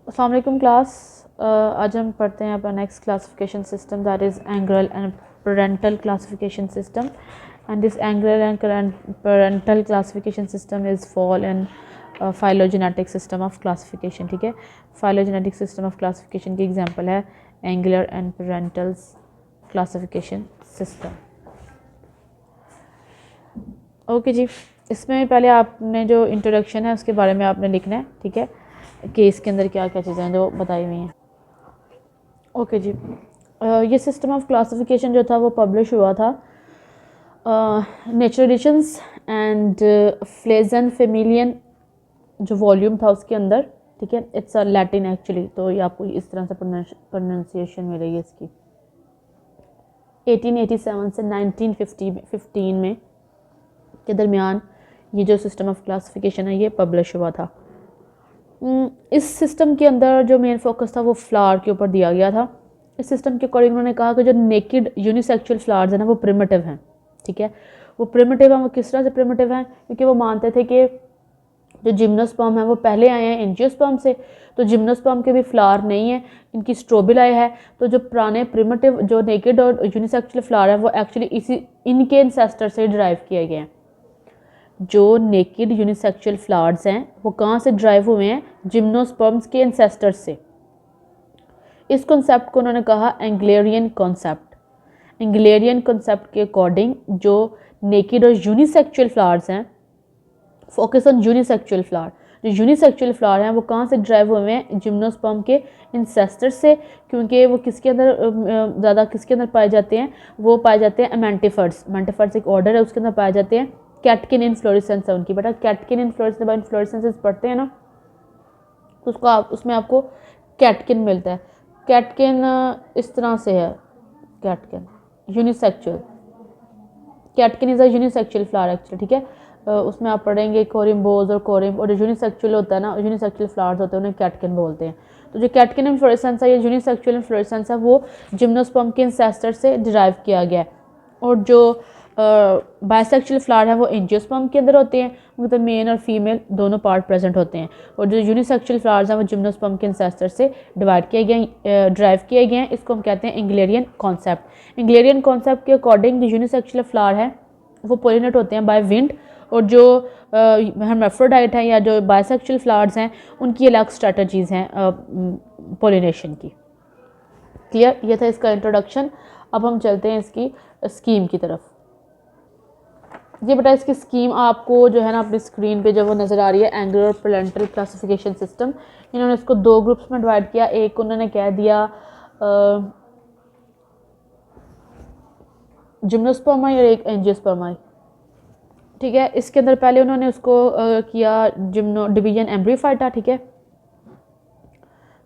अस्सलाम वालेकुम क्लास। आज हम पढ़ते हैं अपना next classification system, that is Engler and Prantl classification system. And this Engler and Prantl classification system is fall in phylogenetic system of classification. ठीक है, फाइलोजेनेटिक सिस्टम ऑफ क्लासिफिकेशन की एग्जांपल है Engler and Prantl classification system. Okay जी, इसमें पहले आपने जो introduction है उसके बारे में आपने लिखना है। ठीक है, कि इसके अंदर क्या क्या चीज़ें हैं जो बताई हुई हैं। ओके जी, ये सिस्टम ऑफ क्लासिफिकेशन जो था वो पब्लिश हुआ था नेचर एडिशंस एंड फ्लेजन फेमिलियन जो वॉल्यूम था उसके अंदर। ठीक है, इट्स अ लैटिन एक्चुअली, तो ये आपको इस तरह से प्रोनाउंसिएशन मिलेगी इसकी। 1887 से 1915 में के दरमियान ये जो सिस्टम ऑफ क्लासिफिकेशन है ये पब्लिश हुआ था। इस सिस्टम के अंदर जो मेन फोकस था वो फ्लावर के ऊपर दिया गया था। इस सिस्टम के अकॉर्डिंग उन्होंने कहा कि जो नेकेड यूनिसेक्सुअल फ्लावर्स हैं ना वो प्रिमिटिव हैं। ठीक है, वो प्रिमिटिव हैं। वो किस तरह से प्रिमिटिव हैं? क्योंकि वो मानते थे कि जो जिम्नोस्पर्म है वो पहले आए हैं एंजियोस्पर्म से, तो जिम्नोस्पर्म के भी फ्लावर नहीं है, इनकी स्ट्रोबिलाई है। तो जो पुराने प्रिमिटिव जो नेकेड और यूनिसेक्सुअल फ्लावर है वो एक्चुअली इनके इंसेस्टर से डिराइव किए गए हैं। जो नेकेड यूनिसेक्सुअल फ्लावर्स हैं वो कहाँ से ड्राइव हुए हैं? जिम्नोस्पर्म्स के एंसेस्टर्स से। इस कॉन्सेप्ट को उन्होंने कहा एंग्लेरियन कॉन्सेप्ट। एंग्लेरियन कॉन्सेप्ट के अकॉर्डिंग जो नेकेड और यूनिसेक्सुअल फ्लावर्स हैं, फोकस ऑन यूनिसेक्सुअल फ्लावर, जो यूनिसेक्सुअल फ्लावर हैं वो कहाँ से ड्राइव हुए हैं? जिम्नोस्पर्म के इंसेस्टर्स से। क्योंकि वो किसके अंदर ज़्यादा किसके अंदर पाए जाते हैं? वो पाए जाते हैं एमेंटिफर्स। एमेंटिफर्स एक ऑर्डर है, उसके अंदर पाए जाते हैं। कैटकिन इनफ्लोरेसेंस है उनकी। बेटा कैटकिन इनफ्लोरेसेंस पढ़ते हैं ना, तो उसमें आपको कैटकिन मिलता है। कैटकिन इस तरह से है, catkin unisexual, catkin is a unisexual flower actually. ठीक है, उसमें आप पढ़ेंगे कोरिम्बोज और कोरिम्ब, और जो यूनिसेक्सुअल होता है ना, यूनिसेक्सुअल फ्लावर्स होते हैं उन्हें कैटकिन बोलते हैं। तो जो कैटकिन इनफ्लोरेसेंस है या यूनिसेक्सुअल इनफ्लोरेसेंस है वो जिम्नोस्पर्म के इंसेस्टर से डिराइव किया गया है। और जो बायसेक्सुअल फ्लावर है वो एंजियोस्पर्म के अंदर होते हैं, मतलब मेल और फीमेल दोनों पार्ट प्रेजेंट होते हैं। और जो यूनिसेक्सुअल फ्लावर्स हैं वो जिम्नोस्पर्म के इंसेस्टर से डिवाइड किए गए, ड्राइव किए गए हैं। इसको हम कहते हैं एंग्लेरियन कॉन्सेप्ट। एंग्लेरियन कॉन्सेप्ट के अकॉर्डिंग जो यूनिसेक्सुअल फ्लावर है वो पोलिनेट होते हैं बाय विंड, और जो हर्माफ्रोडाइट हैं या जो बायसेक्सुअल फ्लावर्स हैं उनकी अलग स्ट्रेटजीज़ हैं पोलिनेशन की। क्लियर? ये था इसका इंट्रोडक्शन। अब हम चलते हैं इसकी स्कीम की तरफ। ये बेटा इसकी स्कीम आपको जो है ना अपनी स्क्रीन पे जो वो नज़र आ रही है, एंगुलर पेरेंटल क्लासिफिकेशन सिस्टम। इन्होंने इसको दो ग्रुप्स में डिवाइड किया। एक उन्होंने कह दिया जिम्नोस्पर्माई और एक एंजियोस्पर्माई। ठीक है, इसके अंदर पहले उन्होंने उसको किया जिम्नो डिवीजन एम्ब्रीफाइटा। ठीक है,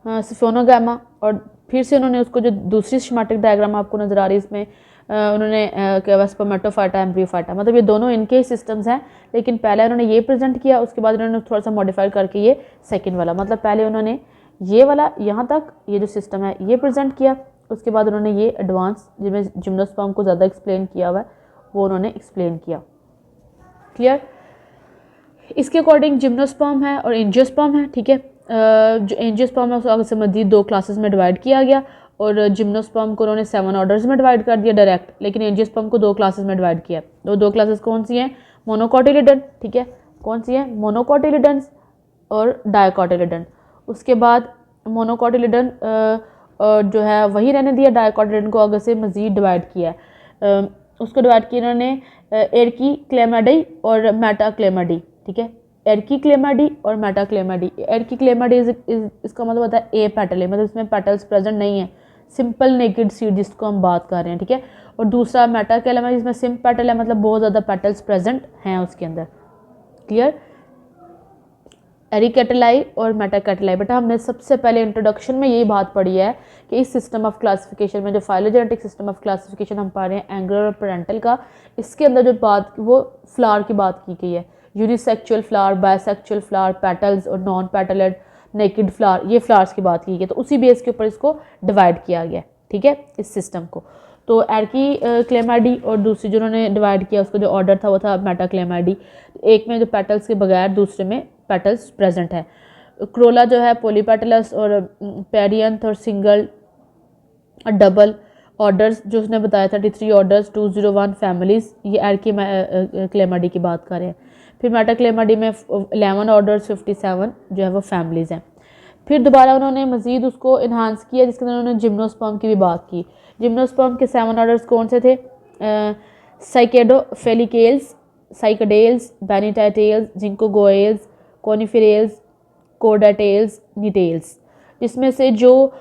सिफोनोगैमा। और फिर से उन्होंने उसको जो दूसरी स्कीमेटिक डायग्राम आपको नज़र आ रही है इसमें उन्होंने क्या स्पर्मेटोफाइटा एम्ब्रियोफाइटा, मतलब ये दोनों इनके ही सिस्टम्स हैं। लेकिन पहले उन्होंने ये प्रेजेंट किया, उसके बाद उन्होंने थोड़ा सा मॉडिफाई करके ये सेकंड वाला, मतलब पहले उन्होंने ये वाला यहाँ तक ये जो सिस्टम है ये प्रेजेंट किया, उसके बाद उन्होंने ये एडवांस जिसमें जिम्नोस्पर्म को ज़्यादा एक्सप्लेन किया हुआ है वो उन्होंने एक्सप्लेन किया। क्लियर? इसके अकॉर्डिंग जिम्नोस्पर्म है और एंजियोस्पर्म है। ठीक है, जो एंजियोस्पर्म है उसको आगे से मजीद दो क्लासेस में डिवाइड किया गया, और जिम्नोस्पर्म को उन्होंने 7 ऑर्डर्स में डिवाइड कर दिया डायरेक्ट, लेकिन एंजियोस्पर्म को दो क्लासेस में डिवाइड किया। दो क्लासेस कौन सी हैं? मोनोकोटिलिडन। ठीक है, कौन सी है? मोनोकोटिलिडन और डायकोटिलिडन। उसके बाद मोनोकोटिलिडन जो है वही रहने दिया, डायकोटिलिडन को आगे से मजीद डिवाइड किया। उसको डिवाइड किया इन्होंने एरकी क्लेमाडी और मेटाक्लेमाडी। ठीक है, एरकी क्लेमाडी और मेटाक्लेमाडी। एरकी क्लेमाडी इसका मतलब होता है ए पेटल है, मतलब इसमें पेटल्स प्रेजेंट नहीं है, सिंपल नेकेड सीड जिसको हम बात कर रहे हैं। ठीक है, और दूसरा मेटाक्लेमाडी जिसमें सिम पेटल है, मतलब बहुत ज़्यादा पेटल्स प्रेजेंट हैं उसके अंदर। क्लियर? एरिकेटलाई और मेटाकेटलाई। बेटा हमने सबसे पहले इंट्रोडक्शन में यही बात पढ़ी है कि इस सिस्टम ऑफ क्लासिफिकेशन में जो फाइलोजेनेटिक सिस्टम ऑफ क्लासिफिकेशन हम पढ़ रहे हैं एंगुलर और पेरेंटल का, इसके अंदर जो बात वो फ्लावर की बात की गई है। Unisexual flower, bisexual flower, petals और नॉन पेटलेड नेकेड फ्लावर, ये फ्लावर्स की बात की गई। तो उसी बेस के ऊपर इसको डिवाइड किया गया। ठीक है, इस सिस्टम को। तो एरकी क्लेमाडी और दूसरी जो उन्होंने डिवाइड किया उसका जो ऑर्डर था वो था मेटाक्लेमाडी। एक में जो पेटल्स के बगैर, दूसरे में पेटल्स प्रेजेंट है। क्रोला जो है पॉलीपेटलस और पेरियंथ और सिंगल और डबल ऑर्डर्स जो उसने बताया 33 ऑर्डर्स 201 फैमिलीज, ये एर्की क्लेमाडी की बात कर रहे हैं। फिर मेटाक्लेमाडी में 11 ऑर्डर्स 57 जो है वो फैमिलीज़ हैं। फिर दोबारा उन्होंने मज़ीद उसको इन्हांस किया जिसके अंदर उन्होंने जिम्नोस्पर्म की भी बात की। जिम्नोस्पर्म के 7 ऑर्डर्स कौन से थे? साइकेडोफेलिकेल्स, साइकडेल्स, बेनिटाटेल्स, जिंकोगोएल्स, कॉनिफेरेल्स, कोडाटेल्स, निटेल्स। जिसमें से जो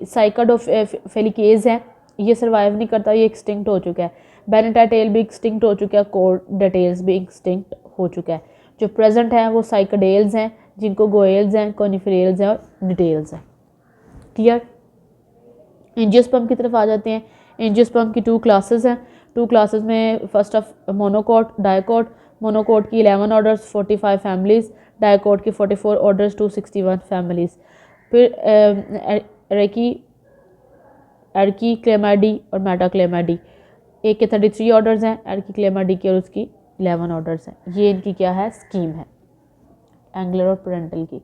साइकाडोफेलिकेज है ये सर्वाइव नहीं करता, ये एक्सटिंक्ट हो चुका है। बेनिटाटेल भी एक्सटिंक्ट हो चुका है, कोडाटेल्स भी एक्सटिंक्ट हो चुका है। जो प्रेजेंट हैं वो साइकडेल्स हैं, जिनको गोएल्स हैं, कॉनिफेरेल्स हैं और निटेल्स हैं। क्लियर? एंजियोस्पर्म की तरफ आ जाते हैं। एंजियोस्पर्म की 2 क्लासेस हैं। 2 क्लासेस में first of monocot, dicot. Monocot की 11 ऑर्डर्स 45 फैमिलीज़, डायकोट की 44 ऑर्डर्स 261 फैमिलीज़। फिर एर्की क्लेमाडी और मेटाक्लेमाडी, एक के 33 ऑर्डर्स हैं एर्की क्लेमाडी की और उसकी 11 ऑर्डर्स हैं। ये इनकी क्या है? स्कीम है एंगुलर और पेरेंटल की।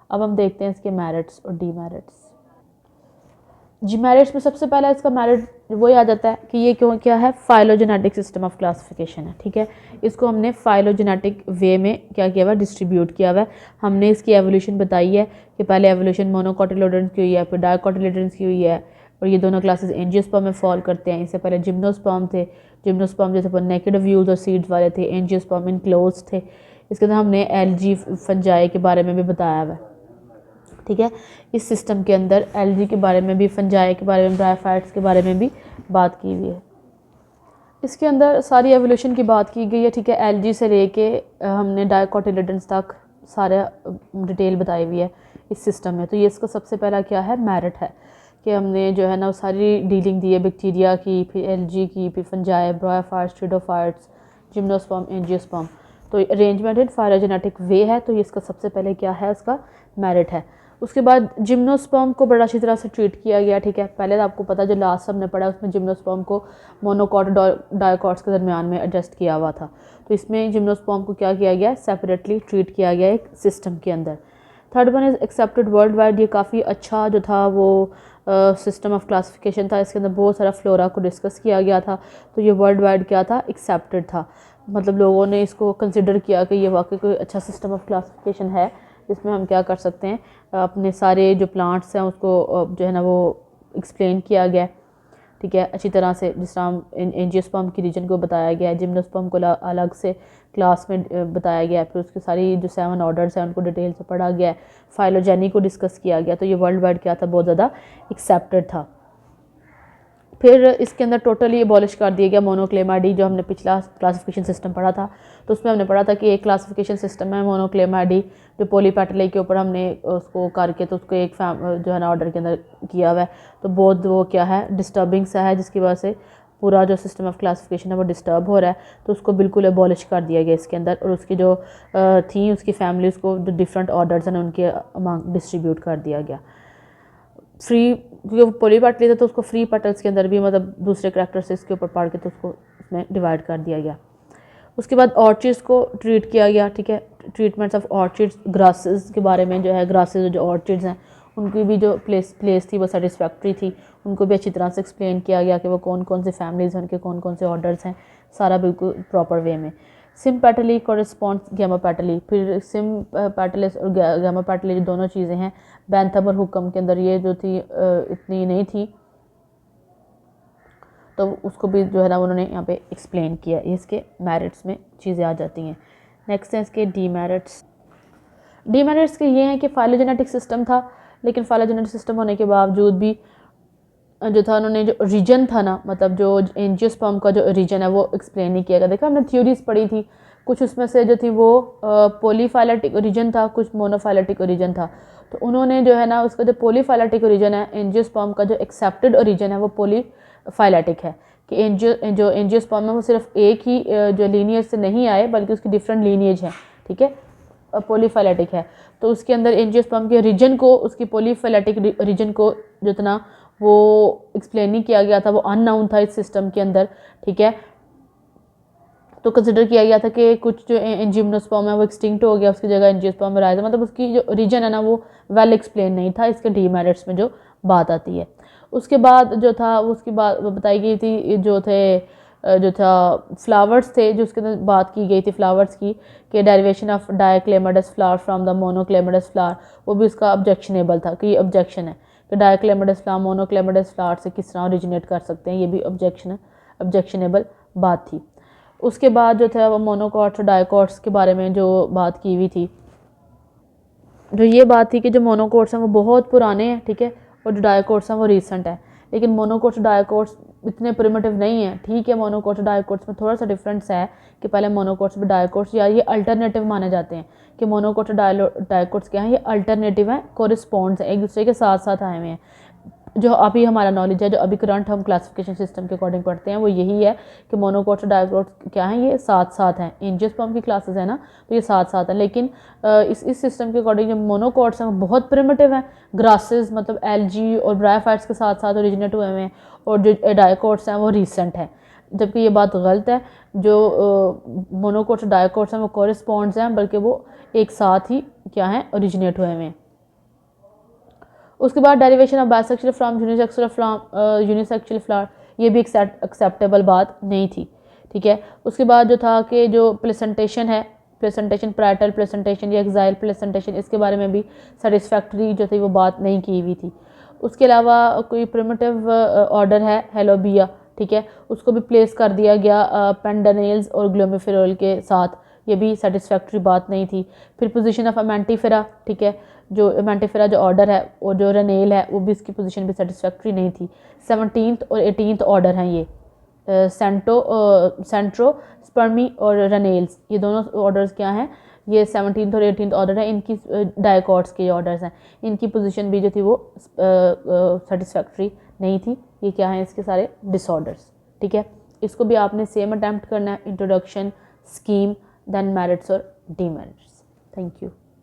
अब हम देखते हैं इसके मेरिट्स और डीमेरिट्स। जी मेरिट्स में सबसे पहला इसका मेरिट वही आ जाता है कि ये क्या है? फाइलोजेनेटिक सिस्टम ऑफ क्लासिफिकेशन है। ठीक है, इसको हमने फाइलोजेनेटिक वे में क्या किया हुआ है? डिस्ट्रीब्यूट किया हुआ है। हमने इसकी एवोल्यूशन बताई है कि पहले एवोल्यूशन मोनोकोटिलोडेंस की हुई है, फिर डायकोटिलोडेंस की हुई है, और ये दोनों क्लासेस एंजियोस्पर्म में फॉल करते हैं। इससे पहले जिम्नोस्पर्म थे। जिम्नोस्पर्म जैसे नेकेड व्यूज और सीड्स वाले थे, एंजियोस्पर्म इनक्लोज थे। इसके अंदर हमने एलजी फंजाई के बारे में भी बताया हुआ है। ठीक है, इस सिस्टम के अंदर एलजी के बारे में भी, फंजाई के बारे में, ब्रायोफाइट्स के बारे में भी बात की हुई है। इसके अंदर सारी एवोल्यूशन की बात की गई है। ठीक है, एलजी से लेके हमने डायकोटिलिडेंस तक सारा डिटेल बताई हुई है इस सिस्टम में। तो ये इसका सबसे पहला क्या है? मेरिट है कि हमने जो है ना वो सारी डीलिंग दी है बैक्टीरिया की, फिर एलजी की, फिर फंजाई, ब्रायोफाइट्स, ट्रिडोफाइट्स, जिम्नोस्पर्म, एंजियोस्पर्म। तो अरेंजमेंट इन फाइलोजेनेटिक वे है, तो ये इसका सबसे पहले क्या है? उसका मेरिट है। उसके बाद जिम्नोस्पर्म को बड़ा अच्छी तरह से ट्रीट किया गया। ठीक है, पहले तो आपको पता जो लास्ट हमने पढ़ा उसमें जिम्नोस्पर्म को मोनोकॉट डायकॉट्स के दरमियान में एडजस्ट किया हुआ था। तो इसमें जिम्नोस्पर्म को क्या किया गया? सेपरेटली ट्रीट किया गया एक सिस्टम के अंदर। Third one is accepted world wide. ये काफ़ी अच्छा जो था वो सिस्टम ऑफ क्लासिफिकेशन था। इसके अंदर बहुत सारा फ्लोरा को डिस्कस किया गया था। तो ये वर्ल्ड वाइड क्या था? एक्सेप्टेड था। मतलब लोगों ने इसको कंसिडर किया कि ये वाकई कोई अच्छा सिस्टम ऑफ क्लासिफिकेशन है जिसमें हम क्या कर सकते हैं, अपने सारे जो प्लांट्स हैं उसको जो है ना वो एक्सप्लेन किया गया है। ठीक है, अच्छी तरह से। जिस तरह हम एंजियोस्पर्म की रीजन को बताया गया है, जिम्नोस्पर्म को अलग से क्लास में बताया गया है, फिर उसकी सारी जो 7 ऑर्डर्स हैं उनको डिटेल से पढ़ा गया है, फाइलोजेनी को डिस्कस किया गया। तो ये वर्ल्ड वाइड क्या था? बहुत ज़्यादा एक्सेप्टेड था। फिर इसके अंदर टोटली एबॉलिश कर दिया गया मोनोक्लेमाडी। जो हमने पिछला क्लासिफिकेशन सिस्टम पढ़ा था तो उसमें हमने पढ़ा था कि एक क्लासिफिकेशन सिस्टम है मोनोक्लेमाडी, जो पॉलीपेटली के ऊपर हमने उसको करके तो उसको एक जो है ना ऑर्डर के अंदर किया हुआ है। तो बहुत वो क्या है? डिस्टर्बिंग सा है, जिसकी वजह से पूरा जो सिस्टम ऑफ क्लासिफिकेशन है वो डिस्टर्ब हो रहा है। तो उसको बिल्कुल एबॉलिश कर दिया गया इसके अंदर, और उसकी जो थी उसकी फैमिली, उसको जो डिफरेंट ऑर्डर्स हैं उनके अमांग डिस्ट्रीब्यूट कर दिया गया। फ्री, क्योंकि पॉलीपेटली था तो उसको फ्री पेटल्स के अंदर भी मतलब दूसरे करैक्टर से इसके ऊपर पढ़ के तो उसको उसमें डिवाइड कर दिया गया। उसके बाद ऑर्चिड्स को ट्रीट किया गया। ठीक है, ट्रीटमेंट्स ऑफ ऑर्चिड्स, ग्रासेस के बारे में जो है, ग्रासेस जो ऑर्चिड्स हैं उनकी भी जो प्लेस थी वो सेटिस्फैक्ट्री थी। उनको भी अच्छी तरह से एक्सप्लेन किया गया कि वो कौन कौन से फैमिलीज़ हैं, उनके कौन कौन से ऑर्डर्स हैं, सारा बिल्कुल प्रॉपर वे में। सिम्पेटली कॉरेस्पॉन्ड्स गैमापेटली। फिर सिम्पेटलिस और गैमापेटली जो दोनों चीज़ें हैं बैंथम और हुक्म के अंदर ये जो थी इतनी नहीं थी, तो उसको भी जो है ना उन्होंने यहाँ पे एक्सप्लेन किया। इसके मेरिट्स में चीज़ें आ जाती हैं। नेक्स्ट है इसके डीमेरिट्स। डीमेरिट्स के ये हैं कि फाइलोजेनेटिक सिस्टम था, लेकिन फाइलोजेनेटिक सिस्टम होने के बावजूद भी जो था उन्होंने जो रीजन था ना, मतलब जो एंजियोस्पर्म का जो रीजन है वो एक्सप्लेन नहीं किया गया। देखा हमने थ्योरीज पढ़ी थी, कुछ उसमें से जो थी वो पॉलीफाइलेटिक ओरिजिन था, कुछ मोनोफाइलेटिक ओरिजिन था। तो उन्होंने जो है ना उसका जो पॉलीफाइलेटिक ओरिजिन है, एंजियोस्पर्म का जो एक्सेप्टेड ओरिजिन है वो पॉलीफाइलेटिक है, कि जो एंजियोस्पर्म है वो सिर्फ एक ही जो लीनियज से नहीं आए बल्कि उसकी डिफरेंट लीनियज हैं। ठीक है, पॉलीफाइलेटिक है। तो उसके अंदर एंजियोस्पर्म के रीजन को, उसकी पॉलीफाइलेटिक रीजन को जितना वो एक्सप्लेन नहीं किया गया था, वो अननाउन था इस सिस्टम के अंदर। ठीक है, तो कंसिडर किया गया था कि कुछ जो जिम्नोस्पर्म है वो एक्सटिंक्ट हो गया, उसकी जगह एंजियोस्पर्म राइज, मतलब उसकी जो रीजन है ना वो वेल एक्सप्लेन नहीं था, इसके डीमेरिट्स में जो बात आती है। उसके बाद जो था वो उसकी बात बताई गई थी, जो था फ्लावर्स थे, जो उसके अंदर बात की गई थी फ्लावर्स की, कि derivation of dichlamydeous flower from the monochlamydeous flower, वो भी उसका ऑब्जेक्शनेबल था कि ये ऑब्जेक्शन है कि डाइक्लेमाइडस फ्लावर मोनोक्लेमाइडस फ्लावर से किस तरह ओरिजिनेट कर सकते हैं, ये भी ऑब्जेक्शनेबल बात थी। उसके बाद जो था वो मोनोकॉट्स और डाइकॉट्स के बारे में जो बात की हुई थी, जो ये बात थी कि जो मोनोकोट्स हैं वो बहुत पुराने हैं, ठीक है, और जो डाइकोट्स हैं वो रीसेंट है। लेकिन मोनोकोट्स डाइकोट्स इतने प्रिमिटिव नहीं है, ठीक है, मोनोकोट्स डाइकोट्स में थोड़ा सा डिफरेंस है कि पहले मोनोकोट्स में डाइकोट्स या ये अल्टरनेटिव माने जाते हैं कि मोनोकोट्स डाइकोट्स क्या हैं, ये अल्टरनेटिव हैं, कोरिस्पॉन्ड्स हैं, एक दूसरे के साथ साथ आए हुए हैं। जो अभी हमारा नॉलेज है, जो अभी करंट हम क्लासिफिकेशन सिस्टम के अकॉर्डिंग पढ़ते हैं, वो यही है कि मोनोकोट्स और डाइकोट्स क्या हैं, ये साथ साथ हैं। एंजियोस्पर्म की क्लासेस है ना, तो ये साथ साथ हैं। लेकिन इस सिस्टम के अकॉर्डिंग जो मोनोकोट्स हैं वो बहुत प्रिमिटिव हैं, ग्रासेस मतलब एल्गी और ब्रायोफाइट्स के साथ साथ ओरिजिनेट हुए हैं, और जो डाइकोट्स हैं वो रिसेंट हैं। जबकि ये बात गलत है, जो मोनोकोट्स और डाइकोट्स हैं वो कोरिस्पॉन्ड्स हैं, बल्कि वो एक साथ ही क्या हैं, ओरिजिनेट हुए हैं। उसके बाद derivation of bisexual from unisexual flower, ये भी एक्सेप्टेबल बात नहीं थी, ठीक है। उसके बाद जो था कि जो प्लेसेंटेशन है, प्लेसेंटेशन पैरेटल प्लेसेंटेशन या एक्साइल प्लेसेंटेशन, इसके बारे में भी सेटिस्फैक्टरी जो थी वो बात नहीं की हुई थी। उसके अलावा कोई प्रिमिटिव ऑर्डर है हेलोबिया, ठीक है, उसको भी प्लेस कर दिया गया पेंडानेल्स और ग्लोमेफेरोल के साथ, ये भी सेटिस्फैक्टरी बात नहीं थी। फिर पोजीशन ऑफ अमेंटीफेरा, ठीक है, जो अमेंटीफेरा जो ऑर्डर है और जो रनेल है वो भी इसकी पोजीशन भी सेटिस्फैक्टरी नहीं थी। 17th और 18th ऑर्डर हैं ये, सेंट्रो स्पर्मी और रनेल्स, ये दोनों ऑर्डर्स क्या हैं, ये 17th और 18th ऑर्डर है, इनकी डाइकॉट्स के ऑर्डर्स हैं, इनकी पोजीशन भी जो थी वो सेटिस्फैक्टरी नहीं थी। ये क्या है, इसके सारे डिसऑर्डर्स, ठीक है। इसको भी आपने सेम अटैम्प्ट करना है, इंट्रोडक्शन, स्कीम, देन मेरिट्स और डीमेरिट्स। Thank you.